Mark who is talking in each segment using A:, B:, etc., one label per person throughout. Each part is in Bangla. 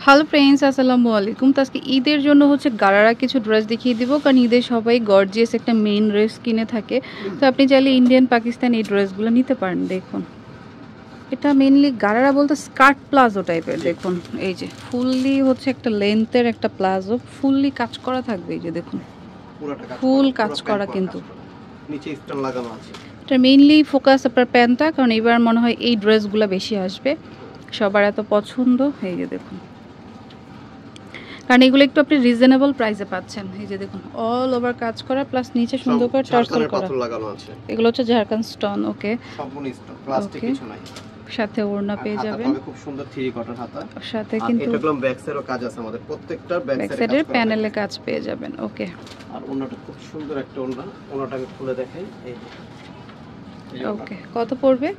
A: হ্যালো ফ্রেন্ডস, আসসালামু আলাইকুম। তো আজকে ঈদের জন্য হচ্ছে গারারা কিছু ড্রেস দেখিয়ে দিব, কারণ ঈদের সবাই গর্জিয়াস একটা মেইন ড্রেস কিনে থাকে। তো আপনি চাইলে ইন্ডিয়ান পাকিস্তান এই ড্রেসগুলো নিতে পারেন। দেখুন, এটা মেইনলি গারারা বলতে স্কার্ট প্লাজো টাইপের। দেখুন, এই যে ফুললি হচ্ছে একটা লেন্থের একটা প্লাজো, ফুললি কাজ করা থাকবে। এই যে দেখুন, ফুল কাজ করা, কিন্তু
B: নিচে স্টোন লাগানো আছে।
A: এটা মেইনলি ফোকাস আপনার প্যান্টটা, কারণ এবার মনে হয় এই ড্রেসগুলো বেশি আসবে, সবার এত পছন্দ। এই যে দেখুন, কারণ এগুলো একটু আপনি রিজনেবল প্রাইসে পাচ্ছেন। এই যে দেখুন, অল ওভার কাজ করা, প্লাস নিচে সুন্দর করে টার্সেল করা
B: লাগানো আছে।
A: এগুলো হচ্ছে ঝাড়খান্ড স্টোন। ওকে,
B: সম্পূর্ণ স্টোন, প্লাস্টিক কিছু নাই।
A: সাথে ওড়না পেয়ে যাবেন,
B: খুব সুন্দর থ্রি কোয়ার্টার হাতা।
A: সাথে কিন্তু
B: এটা একদম ব্যাক সাইডের কাজ আছে আমাদের, প্রত্যেকটার ব্যাক
A: সাইডের প্যানেলে কাজ পেয়ে যাবেন। ওকে,
B: আর ওড়নাটা খুব সুন্দর একটা ওড়না। ওড়নাটা আমি খুলে দেখাই। এই
A: ওকে, কত পড়বে?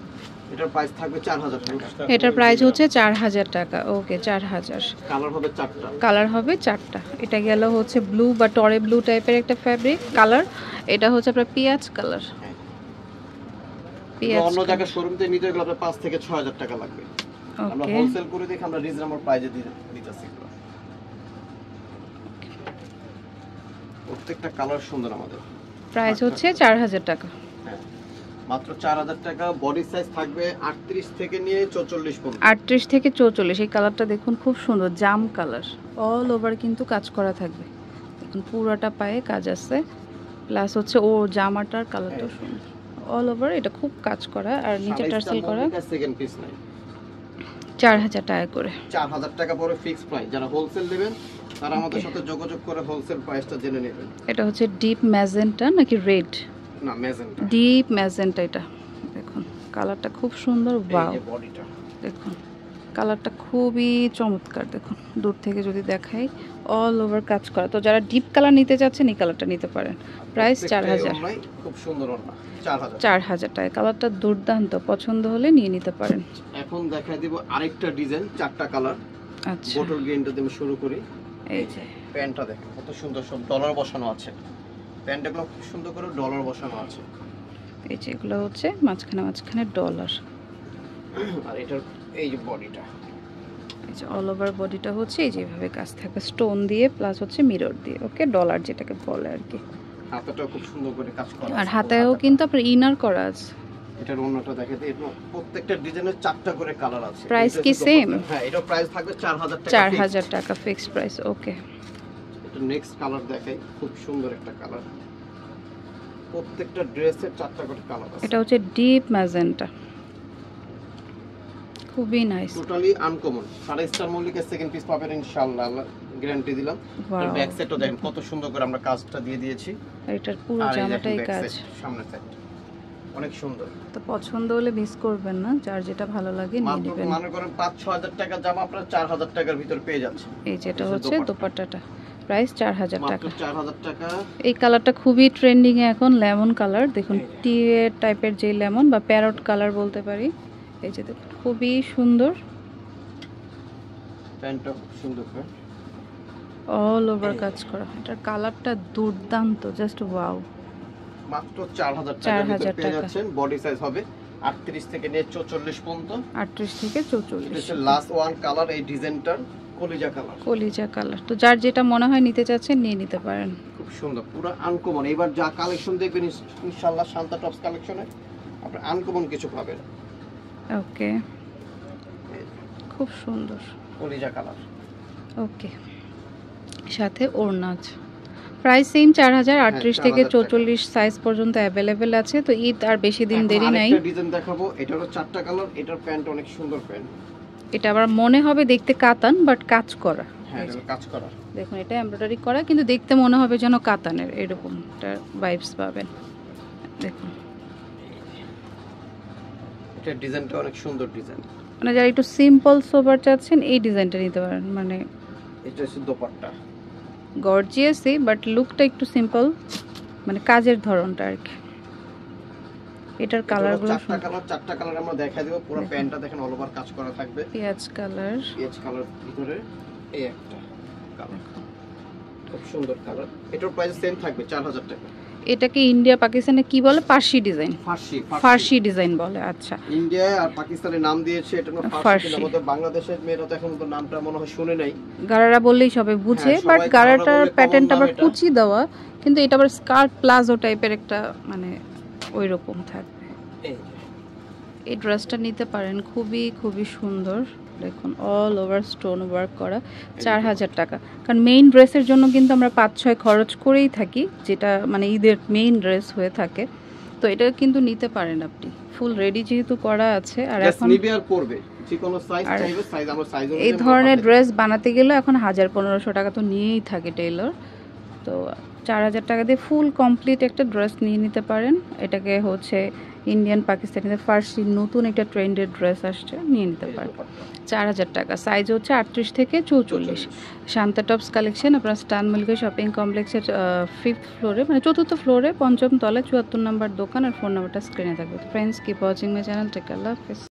B: এটার প্রাইস থাকবে 4000 টাকা।
A: এটার প্রাইস হচ্ছে 4000 টাকা। ওকে, 4000।
B: কালার হবে 4টা।
A: কালার হবে 4টা। এটা গেল হচ্ছে ব্লু বা টরে ব্লু টাইপের একটা ফ্যাব্রিক কালার। এটা হচ্ছে আপনার পেঁয়াজ কালার।
B: পেঁয়াজ অন্য জায়গায় শোরুম থেকে নিতে গেলে আপনার 5 থেকে 6000 টাকা লাগবে। আমরা হোলসেল করে দেখি, আমরা রিজনেবল প্রাইসে দিতেছি। প্রত্যেকটা কালার সুন্দর আমাদের।
A: প্রাইস হচ্ছে 4000 টাকা।
B: মাত্র 4000 টাকা। বডি সাইজ থাকবে 38 থেকে নিয়ে 44 পর্যন্ত।
A: 38 থেকে 44। এই কালারটা দেখুন, খুব সুন্দর জাম কালার। অল ওভার কিন্তু কাজ করা থাকবে। দেখুন, পুরোটা পায়ে কাজ আছে, প্লাস হচ্ছে ও জামাটার কালারটাও সুন্দর। অল ওভার এটা খুব কাজ করা, আর নিচে টার্সেল করা।
B: সেকেন্ড পিস নাই।
A: 4000 টাকা করে।
B: 4000 টাকা পরে ফিক্স প্রাইস। যারা হোলসেল নেবেন তারা আমাদের সাথে যোগাযোগ করে হোলসেল প্রাইসটা জেনে নেবেন।
A: এটা হচ্ছে ডিপ ম্যাজেন্টা নাকি রেড?
B: না, ম্যাজেন্টা।
A: Deep magenta. এটা দেখুন, কালারটা খুব সুন্দর। ওয়াও,
B: এই যে বডিটা
A: দেখুন, কালারটা খুবই চমৎকার। দেখুন, দূর থেকে যদি দেখাই, অল ওভার কাজ করা। তো যারা ডিপ কালার নিতে চাচ্ছেন এই কালারটা নিতে পারেন। প্রাইস 4000।
B: খুব সুন্দর ওড়না।
A: 4000 টাকা। কালারটা দুর্দান্ত, পছন্দ হলে নিয়ে নিতে পারেন।
B: এখন দেখাই দিব আরেকটা ডিজাইন, 4টা কালার।
A: আচ্ছা,
B: বটল গ্রিনটা দিয়ে শুরু করি।
A: এই যে
B: প্যান্টটা দেখেন কত সুন্দর, সব ডলার বসানো আছে। প্যান্টগুলো খুব সুন্দর করে ডলার বসানো আছে।
A: এই যে এগুলো হচ্ছে মাঝখানে ডলার।
B: আর এটার এই যে বডিটা,
A: এই যে অল ওভার বডিটা হচ্ছে এই যেভাবে কাজ থাকবে স্টোন দিয়ে, প্লাস হচ্ছে মিরর দিয়ে। ওকে, ডলার যেটাকে বলে আর কি।
B: হাতাটাও খুব সুন্দর করে কাজ করা আছে।
A: আর হাতায়ও কিন্তু আপনার ইনার করা আছে।
B: এটার অন্যটা দেখাতে, প্রত্যেকটা ডিজাইনের 4টা করে কালার আছে।
A: প্রাইস কি সেম?
B: হ্যাঁ, এটার প্রাইস থাকবে 4000 টাকা।
A: 4000 টাকা ফিক্সড প্রাইস। ওকে,
B: এটা নেক্সট কালার দেখাই, খুব সুন্দর একটা কালার। প্রত্যেকটা ড্রেসের 4টা করে কালার আছে।
A: এটা হচ্ছে ডিপ ম্যাজেন্টা, খুবই নাইস,
B: টোটালি আনকমন। সারা স্টার মল্লিকের সেকেন্ড পিস পাবেন ইনশাআল্লাহ, গ্যারান্টি দিলাম। আর ব্যাক সাইডও দেখেন কত সুন্দর করে আমরা কাজটা দিয়ে দিয়েছি।
A: আর এটার পুরো জামাটাই কাজ।
B: সামনে সাইড অনেক সুন্দর।
A: তো পছন্দ হলে মিস করবেন না, যার যেটা ভালো লাগে নিয়ে নেবেন।
B: মনে করেন 5-6000 টাকা জামা আপনারা 4000 টাকার ভিতর পেয়ে যাচ্ছেন।
A: এই যেটা হচ্ছে দোপাট্টাটা, প্রাইস 4000 টাকা।
B: মাত্র 4000 টাকা।
A: এই কালারটা খুবই ট্রেন্ডিং এ এখন, লেমন কালার। দেখুন, টি টাইপের যে লেমন বা প্যারট কালার বলতে পারি। এই যে দেখুন, খুবই সুন্দর।
B: প্যান্টটা খুব সুন্দর করে
A: অল ওভার কাজ করা। এটার কালারটা দুর্দান্ত, জাস্ট ওয়াও।
B: মাত্র 4000 টাকা পেয়ে যাচ্ছেন। বডি সাইজ হবে 38 থেকে নিয়ে 44 পর্যন্ত।
A: 38 থেকে 44।
B: এটা লাস্ট ওয়ান কালার, এই ডিজাইনটার কলিজা কালার।
A: কলিজা কালার। তো যার যেটা মনে হয় নিতে চাচ্ছেন নিয়ে নিতে পারেন।
B: খুব সুন্দর, পুরো আনকমন। এবার যা কালেকশন দেখবেন ইনশাআল্লাহ শান্তা টপস কালেকশনে আপনি আনকমন কিছু পাবেন।
A: ওকে, খুব সুন্দর
B: কলিজা কালার।
A: ওকে, সাথে ওড়না আছে। Price same 4000। 38 থেকে 44 সাইজ পর্যন্ত অ্যাভেলেবেল আছে। তো ঈদ আর বেশি দিন দেরি নাই।
B: একটা ডিজাইন দেখাবো, এটারও 4টা কালার। এটার প্যান্ট অনেক সুন্দর প্যান্ট।
A: এটা আবার মনে হবে দেখতে কাতান, বাট কাজ করা।
B: হ্যাঁ, এটা কাজ করা।
A: দেখুন, এটা এমব্রয়ডারি করা, কিন্তু দেখতে মনে হবে যেন কাতানের, এরকম একটা ভাইবস পাবেন। দেখুন,
B: এটা ডিজাইনটা অনেক সুন্দর ডিজাইন।
A: মানে যারা একটু সিম্পল সোবার চাচ্ছেন এই ডিজাইনটা নিতে পারেন। মানে
B: এটা হচ্ছে দোপাট্টা,
A: গর্জিয়াসই, বাট লুকটা একটু সিম্পল, মানে কাজের ধরনটা আর কি। এটার কালারগুলো
B: 4টা কালার আমরা দেখাই দেব। পুরো প্যান্টটা দেখেন অল ওভার কাজ করা থাকবে।
A: পেঁয়াজ কালার
B: ভিতরে এই একটা কালার, খুব সুন্দর কালার। এটার প্রাইস সেম থাকবে 4000 টাকা।
A: এটাকে ইন্ডিয়া পাকিস্তানে কি বলে? পার্সি ডিজাইন,
B: ফার্সি
A: ফার্সি ডিজাইন বলে। আচ্ছা,
B: ইন্ডিয়া আর পাকিস্তানের নাম দিয়েছে, এটা হলো ফার্সি।
A: ফার্সি।
B: কিন্তু আমাদের বাংলাদেশের মেয়েরা তো এখন তো নামটা মনে হয় শুনে নাই।
A: গারারা বললেই সবাই বুঝে,
B: হ্যাঁ,
A: বাট
B: সবাই
A: গারাটার
B: গারারা বলে,
A: প্যাটার্নটা
B: common
A: আবার
B: নাম এটা।
A: কুচি দেওয়া, কিন্তু এটা আবার স্কার্ট প্লাজো টাইপের একটা মানে ওই রকম থাকবে।
B: এই
A: এই ড্রেসটা নিতে পারেন, খুবই খুবই সুন্দর। দেখুন অল ওভার স্টোন ওয়ার্ক করা, 4000 টাকা। কারণ মেইন ড্রেসের জন্য কিন্তু আমরা 5-6 খরচ করেই থাকি, যেটা মানে ঈদের মেইন ড্রেস হয়ে থাকে। তো এটা কিন্তু নিতে পারেন আপনি, ফুল রেডি যেহেতু করা আছে। আর
B: জাস্ট
A: এখন
B: নিবে আর পরবে, যে কোনো সাইজ
A: আর
B: চাইবে, সাইজ আমার সাইজ
A: এই ধরনের ড্রেস বানাতে গেলে এখন 1000-1500 টাকা তো নিয়েই থাকে টেইলর। তো 4000 টাকা দিয়ে ফুল কমপ্লিট একটা ড্রেস নিয়ে নিতে পারেন। এটাকে হচ্ছে ইন্ডিয়ান পাকিস্তানিদের ফার্সি নতুন একটা ট্রেন্ডের ড্রেস আসছে, নিয়ে নিতে পারেন। 4000 টাকা, সাইজ হচ্ছে 38 থেকে 44। শান্তা টপস কালেকশন আপনার স্টান মল্লিকা শপিং কমপ্লেক্সের 5th ফ্লোরে, মানে 4th ফ্লোরে 5ম তলায় 74 নম্বর দোকান। আর ফোন নাম্বারটা স্ক্রিনে থাকবে। Friends, keep watching my channel. Take care, Allah হাফেজ।